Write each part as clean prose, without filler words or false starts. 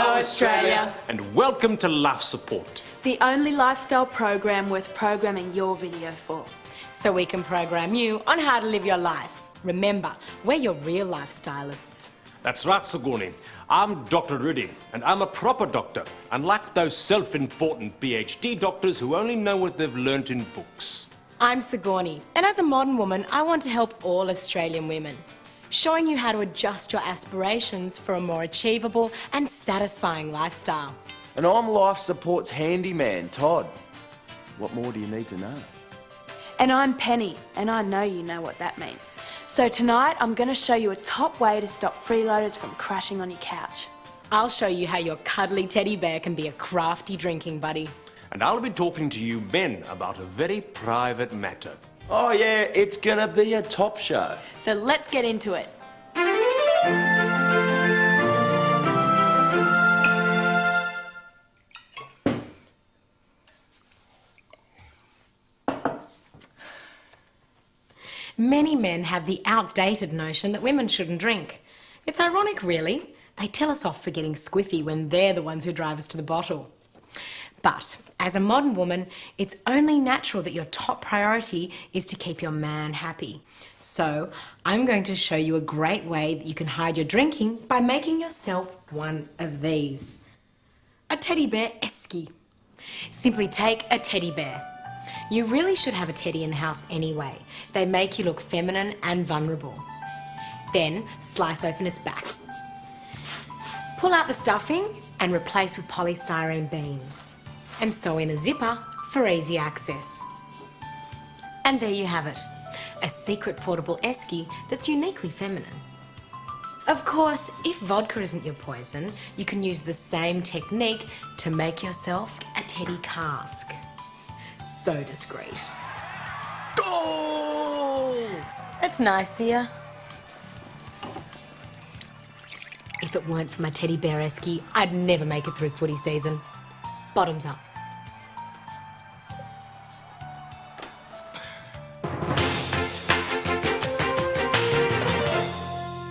Hello, Australia. And welcome to Life Support. The only lifestyle program worth programming your video for. So we can program you on how to live your life. Remember, we're your real life stylists. That's right, Sigourney. I'm Dr. Rudy, and I'm a proper doctor, unlike those self-important PhD doctors who only know what they've learnt in books. I'm Sigourney, and as a modern woman, I want to help all Australian women, showing you how to adjust your aspirations for a more achievable and satisfying lifestyle. And I'm Life Support's handyman, Todd. What more do you need to know? And I'm Penny, and I know you know what that means. So tonight, I'm going to show you a top way to stop freeloaders from crashing on your couch. I'll show you how your cuddly teddy bear can be a crafty drinking buddy. And I'll be talking to you men about a very private matter. Oh yeah, it's gonna be a top show. So let's get into it. Many men have the outdated notion that women shouldn't drink. It's ironic, really. They tell us off for getting squiffy when they're the ones who drive us to the bottle. But as a modern woman, it's only natural that your top priority is to keep your man happy. So I'm going to show you a great way that you can hide your drinking by making yourself one of these. A teddy bear esky. Simply take a teddy bear. You really should have a teddy in the house anyway. They make you look feminine and vulnerable. Then slice open its back. Pull out the stuffing and replace with polystyrene beans. And sew in a zipper for easy access. And there you have it, a secret portable esky that's uniquely feminine. Of course, if vodka isn't your poison, you can use the same technique to make yourself a teddy cask. So discreet. Oh! That's nice, dear. If it weren't for my teddy bear esky, I'd never make it through footy season. Bottoms up.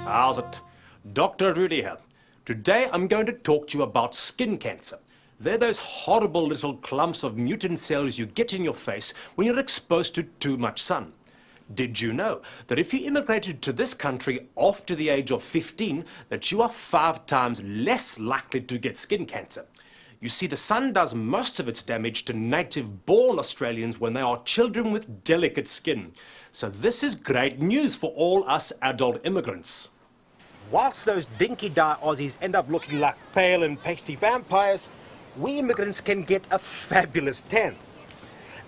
How's it? Dr. Rudy here. Today I'm going to talk to you about skin cancer. They're those horrible little clumps of mutant cells you get in your face when you're exposed to too much sun. Did you know that if you immigrated to this country after the age of 15, that you are 5 times less likely to get skin cancer? You see, the sun does most of its damage to native-born Australians when they are children with delicate skin. So this is great news for all us adult immigrants. Whilst those dinky-die Aussies end up looking like pale and pasty vampires, we immigrants can get a fabulous tan.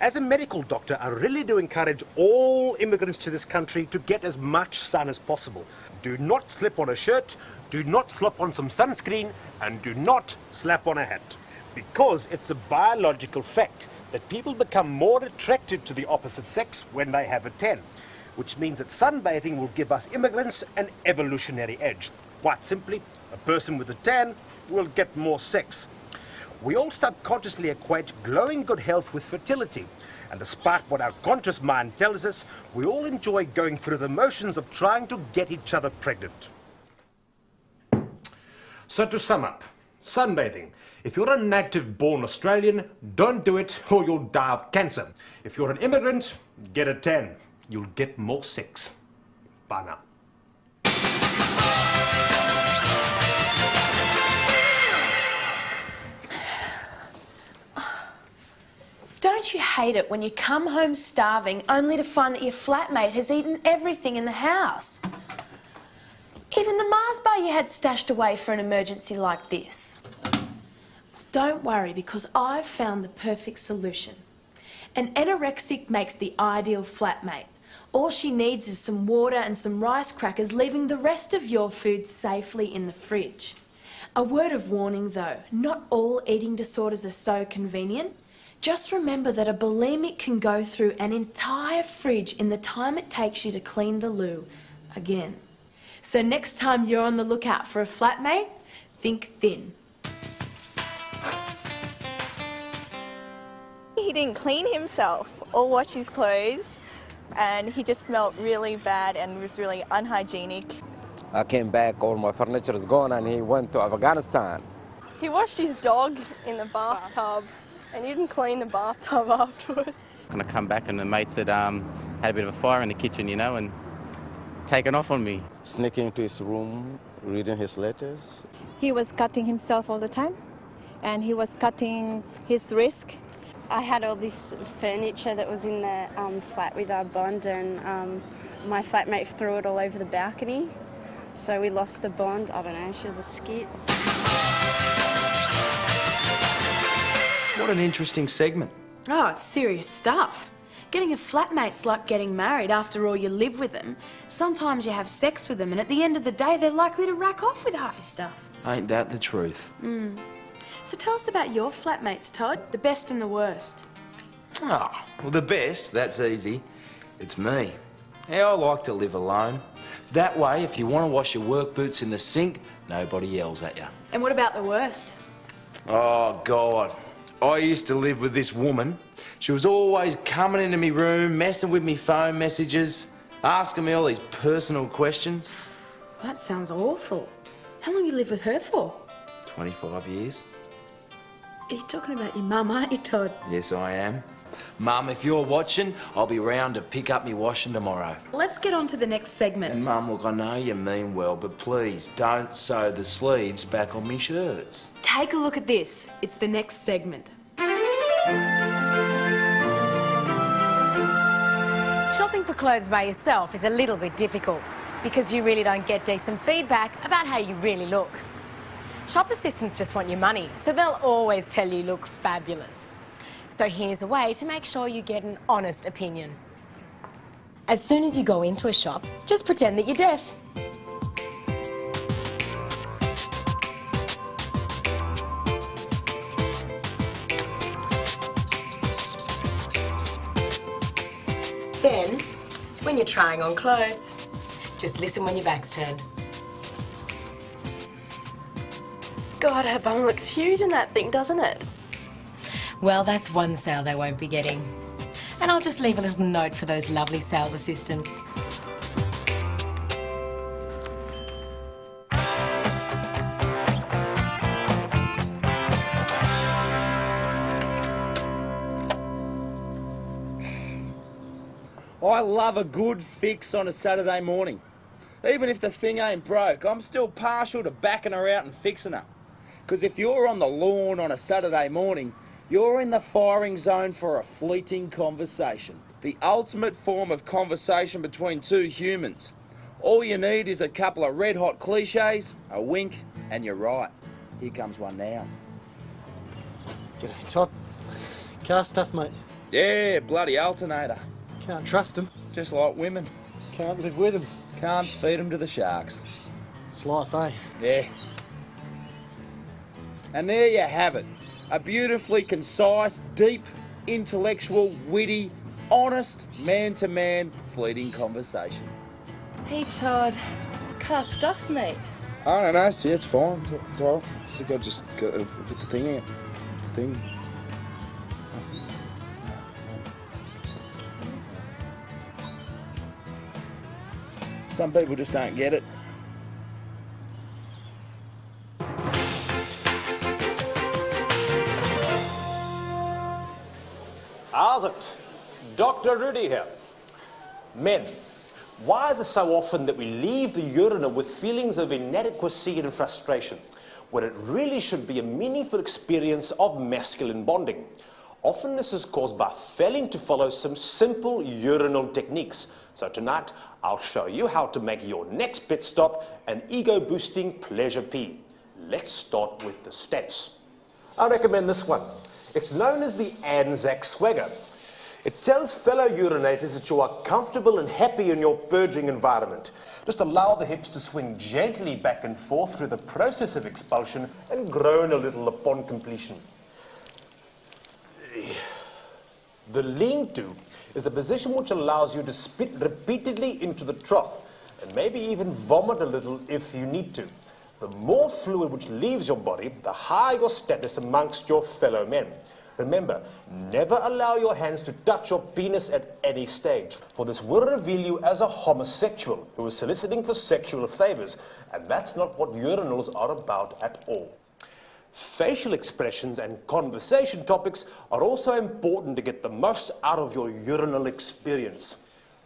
As a medical doctor, I really do encourage all immigrants to this country to get as much sun as possible. Do not slip on a shirt, do not slip on some sunscreen, and do not slap on a hat. Because it's a biological fact that people become more attracted to the opposite sex when they have a tan, which means that sunbathing will give us immigrants an evolutionary edge. Quite simply, a person with a tan will get more sex. We all subconsciously equate glowing good health with fertility, and despite what our conscious mind tells us, we all enjoy going through the motions of trying to get each other pregnant. So to sum up, sunbathing. If you're a native-born Australian, don't do it or you'll die of cancer. If you're an immigrant, get a tan. You'll get more sex. Bye now. Don't you hate it when you come home starving only to find that your flatmate has eaten everything in the house? Even the Mars bar you had stashed away for an emergency like this. Don't worry, because I've found the perfect solution. An anorexic makes the ideal flatmate. All she needs is some water and some rice crackers, leaving the rest of your food safely in the fridge. A word of warning though, not all eating disorders are so convenient. Just remember that a bulimic can go through an entire fridge in the time it takes you to clean the loo again. So next time you're on the lookout for a flatmate, think thin. He didn't clean himself or wash his clothes, and he just smelled really bad and was really unhygienic. I came back, all my furniture is gone, and he went to Afghanistan. He washed his dog in the bathtub and he didn't clean the bathtub afterwards. And I come back and the mates had had a bit of a fire in the kitchen, you know, and taken off on me. Sneaking into his room, reading his letters. He was cutting himself all the time, and he was cutting his wrist. I had all this furniture that was in the flat with our bond, and my flatmate threw it all over the balcony. So we lost the bond. I don't know, she was a skits. What an interesting segment. Oh, it's serious stuff. Getting a flatmate's like getting married. After all, you live with them. Sometimes you have sex with them, and at the end of the day, they're likely to rack off with half your stuff. Ain't that the truth? So tell us about your flatmates, Todd. The best and the worst. Ah, well, the best, that's easy. It's me. Yeah, I like to live alone. That way, if you want to wash your work boots in the sink, nobody yells at you. And what about the worst? Oh, God. I used to live with this woman. She was always coming into my room, messing with me phone messages, asking me all these personal questions. That sounds awful. How long you lived with her for? 25 years. Are you talking about your mum, aren't you, Todd? Yes, I am. Mum, if you're watching, I'll be round to pick up me washing tomorrow. Let's get on to the next segment. And Mum, look, I know you mean well, but please don't sew the sleeves back on me shirts. Take a look at this. It's the next segment. Shopping for clothes by yourself is a little bit difficult because you really don't get decent feedback about how you really look. Shop assistants just want your money, so they'll always tell you look fabulous. So here's a way to make sure you get an honest opinion. As soon as you go into a shop, just pretend that you're deaf. Then, when you're trying on clothes, just listen when your back's turned. God, her bum looks huge in that thing, doesn't it? Well, that's one sale they won't be getting. And I'll just leave a little note for those lovely sales assistants. I love a good fix on a Saturday morning. Even if the thing ain't broke, I'm still partial to backing her out and fixing her. Because if you're on the lawn on a Saturday morning, you're in the firing zone for a fleeting conversation. The ultimate form of conversation between two humans. All you need is a couple of red-hot cliches, a wink, and you're right. Here comes one now. G'day, Todd. Car stuff, mate. Yeah, bloody alternator. Can't trust them. Just like women. Can't live with them. Can't feed them to the sharks. It's life, eh? Yeah. And there you have it. A beautifully concise, deep, intellectual, witty, honest, man-to-man, fleeting conversation. Hey, Todd. Car stuff, mate. I don't know, see, it's fine. It's all right. I think I'll just go, put the thing out. Thing. Some people just don't get it. How's it? Dr. Rudy here. Men, why is it so often that we leave the urinal with feelings of inadequacy and frustration, when it really should be a meaningful experience of masculine bonding? Often this is caused by failing to follow some simple urinal techniques. So tonight, I'll show you how to make your next pit stop an ego-boosting pleasure pee. Let's start with the stance. I recommend this one. It's known as the Anzac Swagger. It tells fellow urinators that you are comfortable and happy in your purging environment. Just allow the hips to swing gently back and forth through the process of expulsion and groan a little upon completion. The lean-to is a position which allows you to spit repeatedly into the trough and maybe even vomit a little if you need to. The more fluid which leaves your body, the higher your status amongst your fellow men. Remember, never allow your hands to touch your penis at any stage, for this will reveal you as a homosexual who is soliciting for sexual favors, and that's not what urinals are about at all. Facial expressions and conversation topics are also important to get the most out of your urinal experience.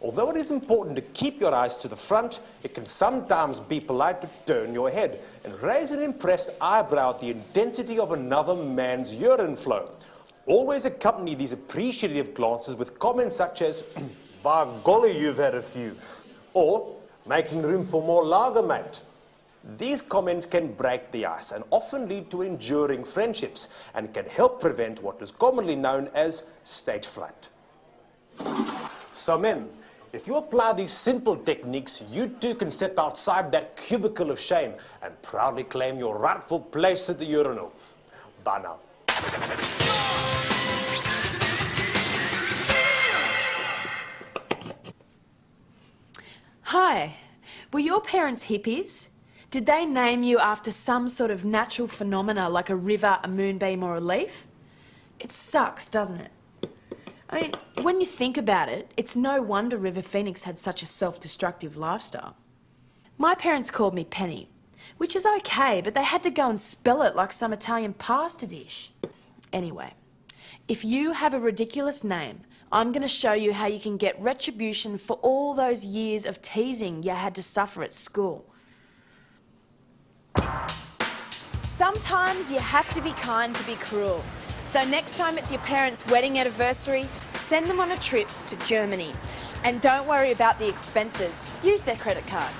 Although it is important to keep your eyes to the front, it can sometimes be polite to turn your head and raise an impressed eyebrow at the intensity of another man's urine flow. Always accompany these appreciative glances with comments such as, "By golly, you've had a few," or "Making room for more lager, mate." These comments can break the ice and often lead to enduring friendships and can help prevent what is commonly known as stage fright. So men, if you apply these simple techniques, you too can step outside that cubicle of shame and proudly claim your rightful place at the urinal. Bye now. Hi, were your parents hippies? Did they name you after some sort of natural phenomena like a river, a moonbeam or a leaf? It sucks, doesn't it? I mean, when you think about it, it's no wonder River Phoenix had such a self-destructive lifestyle. My parents called me Penny, which is okay, but they had to go and spell it like some Italian pasta dish. Anyway, if you have a ridiculous name, I'm going to show you how you can get retribution for all those years of teasing you had to suffer at school. Sometimes you have to be kind to be cruel. So next time it's your parents' wedding anniversary, send them on a trip to Germany. And don't worry about the expenses. Use their credit card.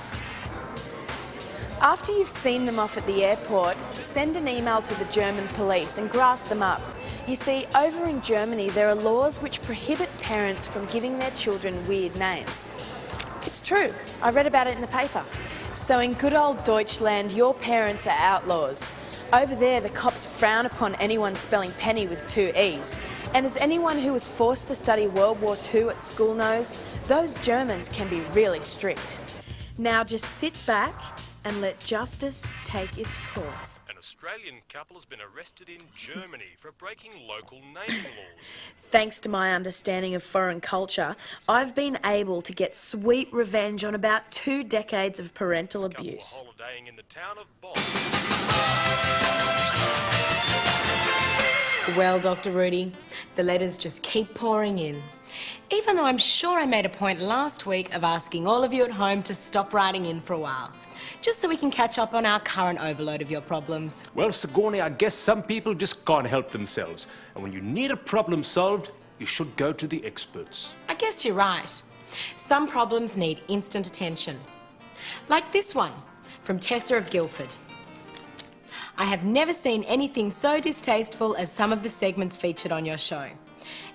After you've seen them off at the airport, send an email to the German police and grass them up. You see, over in Germany there are laws which prohibit parents from giving their children weird names. It's true. I read about it in the paper. So in good old Deutschland, your parents are outlaws. Over there, the cops frown upon anyone spelling Penny with 2 E's. And as anyone who was forced to study World War II at school knows, those Germans can be really strict. Now just sit back and let justice take its course. An Australian couple has been arrested in Germany for breaking local naming laws. Thanks to my understanding of foreign culture, I've been able to get sweet revenge on about 2 decades of parental abuse. Holidaying in the town of Bonn. Well, Dr. Rudy, the letters just keep pouring in. Even though I'm sure I made a point last week of asking all of you at home to stop writing in for a while, just so we can catch up on our current overload of your problems. Well, Sigourney, I guess some people just can't help themselves. And when you need a problem solved, you should go to the experts. I guess you're right. Some problems need instant attention. Like this one, from Tessa of Guildford. I have never seen anything so distasteful as some of the segments featured on your show.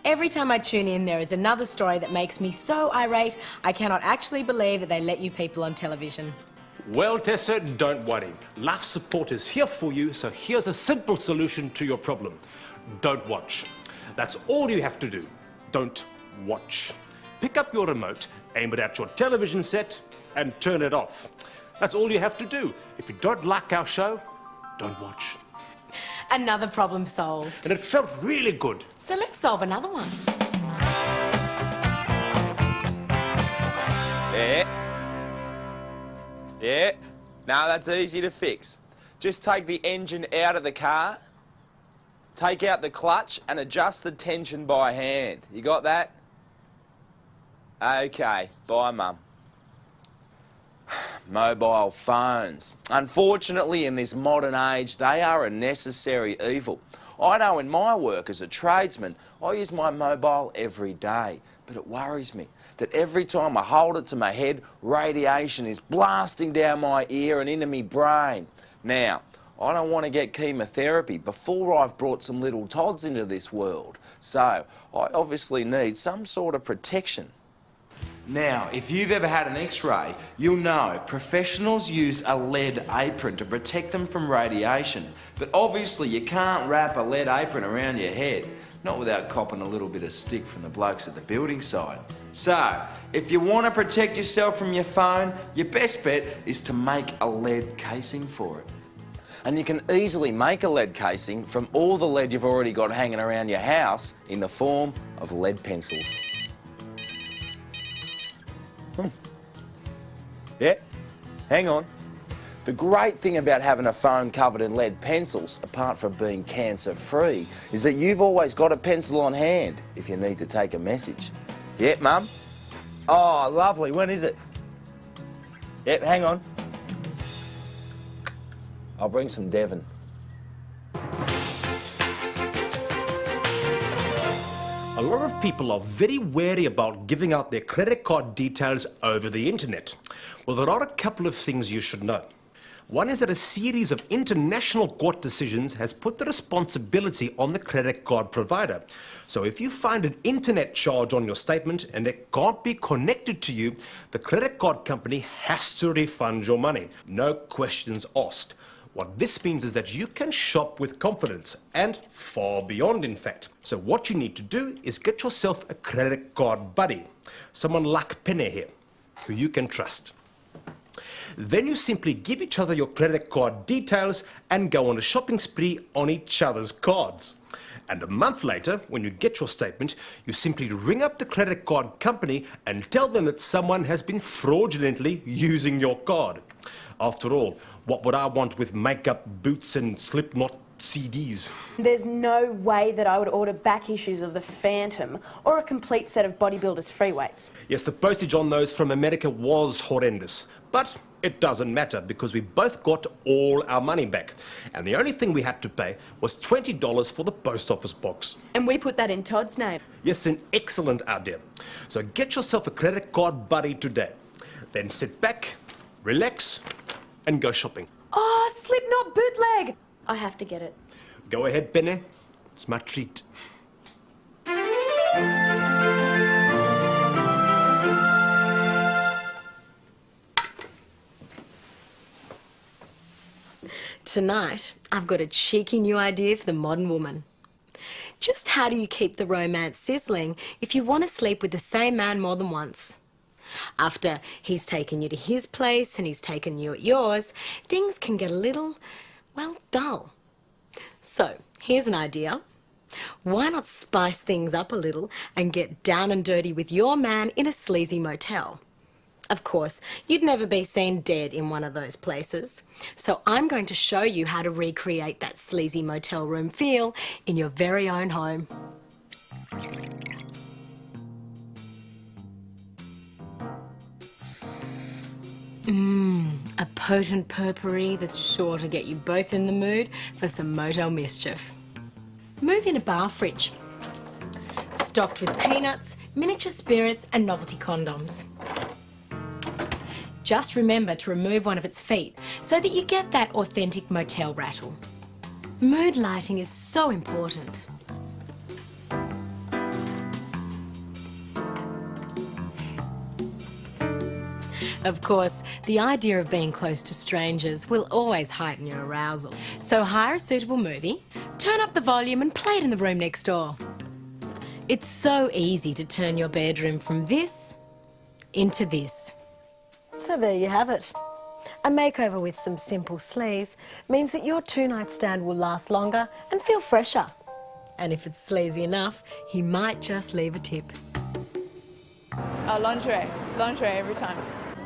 Every time I tune in, there is another story that makes me so irate, I cannot actually believe that they let you people on television. Well, Tessa, don't worry. Life support is here for you, so here's a simple solution to your problem. Don't watch. That's all you have to do. Don't watch. Pick up your remote, aim it at your television set, and turn it off. That's all you have to do. If you don't like our show, don't watch. Another problem solved. And it felt really good. So let's solve another one. Yeah. Now that's easy to fix. Just take the engine out of the car, take out the clutch and adjust the tension by hand. You got that? Okay, bye Mum. Mobile phones. Unfortunately, in this modern age, they are a necessary evil. I know in my work as a tradesman, I use my mobile every day, but it worries me that every time I hold it to my head, radiation is blasting down my ear and into my brain. Now, I don't want to get chemotherapy before I've brought some little Tods into this world, so I obviously need some sort of protection. Now, if you've ever had an X-ray, you'll know professionals use a lead apron to protect them from radiation. But obviously you can't wrap a lead apron around your head, not without copping a little bit of stick from the blokes at the building site. So, if you want to protect yourself from your phone, your best bet is to make a lead casing for it. And you can easily make a lead casing from all the lead you've already got hanging around your house in the form of lead pencils. Yeah, hang on. The great thing about having a phone covered in lead pencils, apart from being cancer-free, is that you've always got a pencil on hand if you need to take a message. Yep, Mum? Oh, lovely. When is it? Yep, hang on. I'll bring some Devon. A lot of people are very wary about giving out their credit card details over the internet. Well, there are a couple of things you should know. One is that a series of international court decisions has put the responsibility on the credit card provider. So if you find an internet charge on your statement and it can't be connected to you, the credit card company has to refund your money. No questions asked. What this means is that you can shop with confidence, and far beyond, in fact. So what you need to do is get yourself a credit card buddy, someone like Penny here, who you can trust. Then you simply give each other your credit card details and go on a shopping spree on each other's cards. And a month later, when you get your statement, you simply ring up the credit card company and tell them that someone has been fraudulently using your card. After all, what would I want with makeup, boots and Slipknot CDs? There's no way that I would order back issues of The Phantom or a complete set of Bodybuilders free weights. Yes, the postage on those from America was horrendous, but it doesn't matter because we both got all our money back. And the only thing we had to pay was $20 for the post office box. And we put that in Todd's name. Yes, an excellent idea. So get yourself a credit card buddy today. Then sit back, relax, and go shopping. Oh, Slipknot bootleg! I have to get it. Go ahead, Penny. It's my treat. Tonight, I've got a cheeky new idea for the modern woman. Just how do you keep the romance sizzling if you want to sleep with the same man more than once? After he's taken you to his place and he's taken you at yours, things can get a little, well, dull. So, here's an idea. Why not spice things up a little and get down and dirty with your man in a sleazy motel? Of course, you'd never be seen dead in one of those places. So I'm going to show you how to recreate that sleazy motel room feel in your very own home. A potent potpourri that's sure to get you both in the mood for some motel mischief. Move in a bar fridge, stocked with peanuts, miniature spirits and novelty condoms. Just remember to remove one of its feet so that you get that authentic motel rattle. Mood lighting is so important. Of course, the idea of being close to strangers will always heighten your arousal. So hire a suitable movie, turn up the volume and play it in the room next door. It's so easy to turn your bedroom from this into this. So there you have it. A makeover with some simple sleaze means that your two-night stand will last longer and feel fresher. And if it's sleazy enough, he might just leave a tip. Lingerie every time.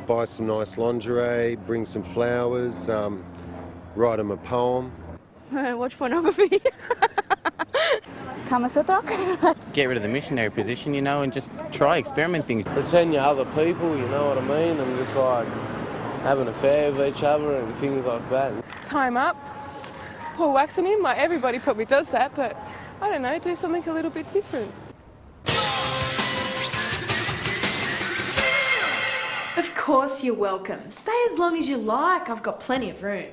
Buy some nice lingerie, bring some flowers, write him a poem. Watch pornography. Kama Sutra? Get rid of the missionary position, you know, and just try experiment things. Pretend you're other people, you know what I mean? And just like have an affair with each other and things like that. Tie him up, pour wax on him. Like everybody probably does that, but I don't know, do something a little bit different. Of course you're welcome. Stay as long as you like. I've got plenty of room.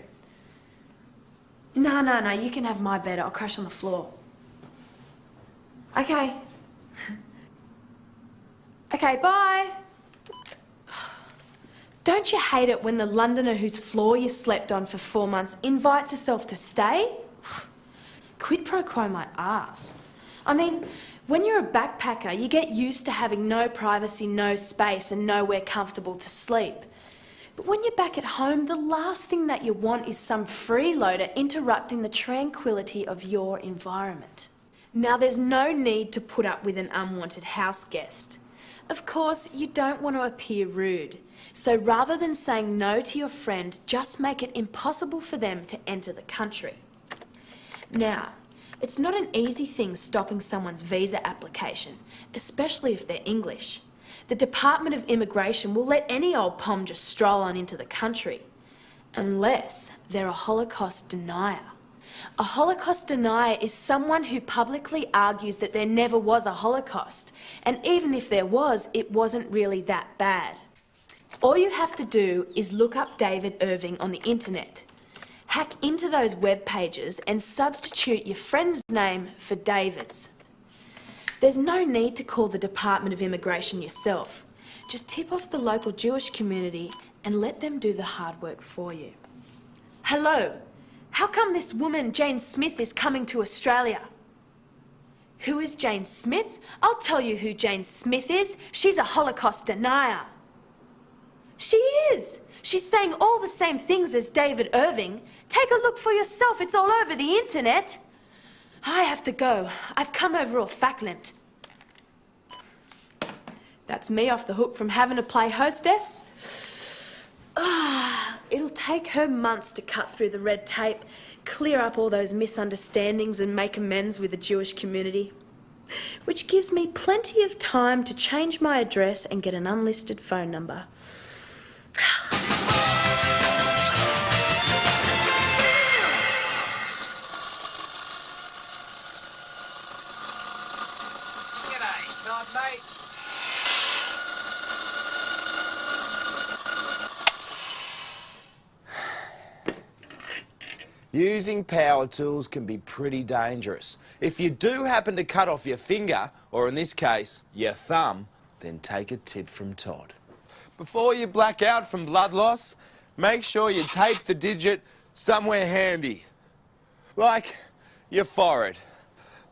No, you can have my bed. I'll crash on the floor. Okay. Okay, bye. Don't you hate it when the Londoner whose floor you slept on for 4 months invites herself to stay? Quid pro quo my arse. I mean, when you're a backpacker, you get used to having no privacy, no space, and nowhere comfortable to sleep. But when you're back at home, the last thing that you want is some freeloader interrupting the tranquility of your environment. Now, there's no need to put up with an unwanted house guest. Of course, you don't want to appear rude. So rather than saying no to your friend, just make it impossible for them to enter the country. Now, it's not an easy thing stopping someone's visa application, especially if they're English. The Department of Immigration will let any old pom just stroll on into the country, unless they're a Holocaust denier. A Holocaust denier is someone who publicly argues that there never was a Holocaust, and even if there was, it wasn't really that bad. All you have to do is look up David Irving on the internet. Hack into those web pages and substitute your friend's name for David's. There's no need to call the Department of Immigration yourself. Just tip off the local Jewish community and let them do the hard work for you. Hello, how come this woman, Jane Smith, is coming to Australia? Who is Jane Smith? I'll tell you who Jane Smith is. She's a Holocaust denier. She is. She's saying all the same things as David Irving. Take a look for yourself. It's all over the internet. I have to go. I've come over all verklempt. That's me off the hook from having to play hostess. It'll take her months to cut through the red tape, clear up all those misunderstandings and make amends with the Jewish community. Which gives me plenty of time to change my address and get an unlisted phone number. G'day, nice mate. Using power tools can be pretty dangerous. If you do happen to cut off your finger, or in this case, your thumb, then take a tip from Todd. Before you black out from blood loss, make sure you tape the digit somewhere handy, like your forehead.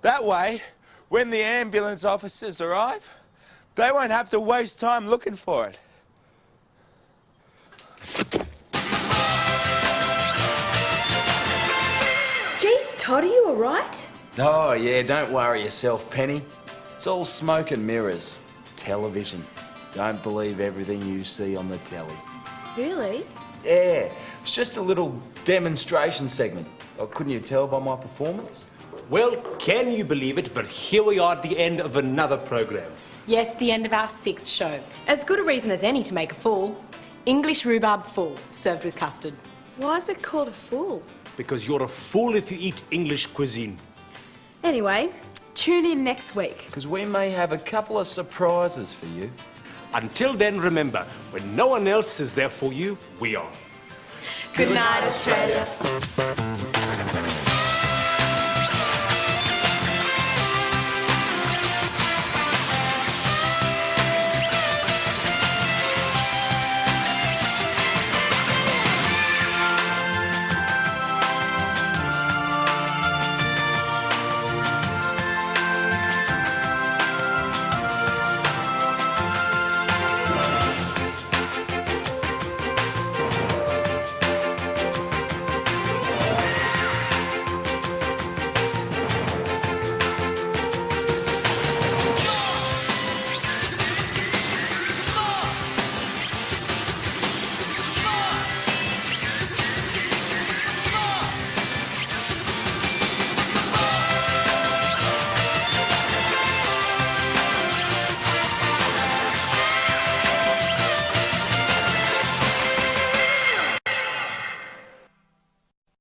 That way, when the ambulance officers arrive, they won't have to waste time looking for it. Geez, Todd, are you all right? Oh, yeah, don't worry yourself, Penny. It's all smoke and mirrors. Television. Don't believe everything you see on the telly. Really? Yeah, it's just a little demonstration segment. Oh, couldn't you tell by my performance? Well, can you believe it, but here we are at the end of another program. Yes, the end of our 6th show. As good a reason as any to make a fool. English rhubarb fool, served with custard. Why is it called a fool? Because you're a fool if you eat English cuisine. Anyway, tune in next week. Because we may have a couple of surprises for you. Until then, remember, when no one else is there for you, we are. Good night, Australia.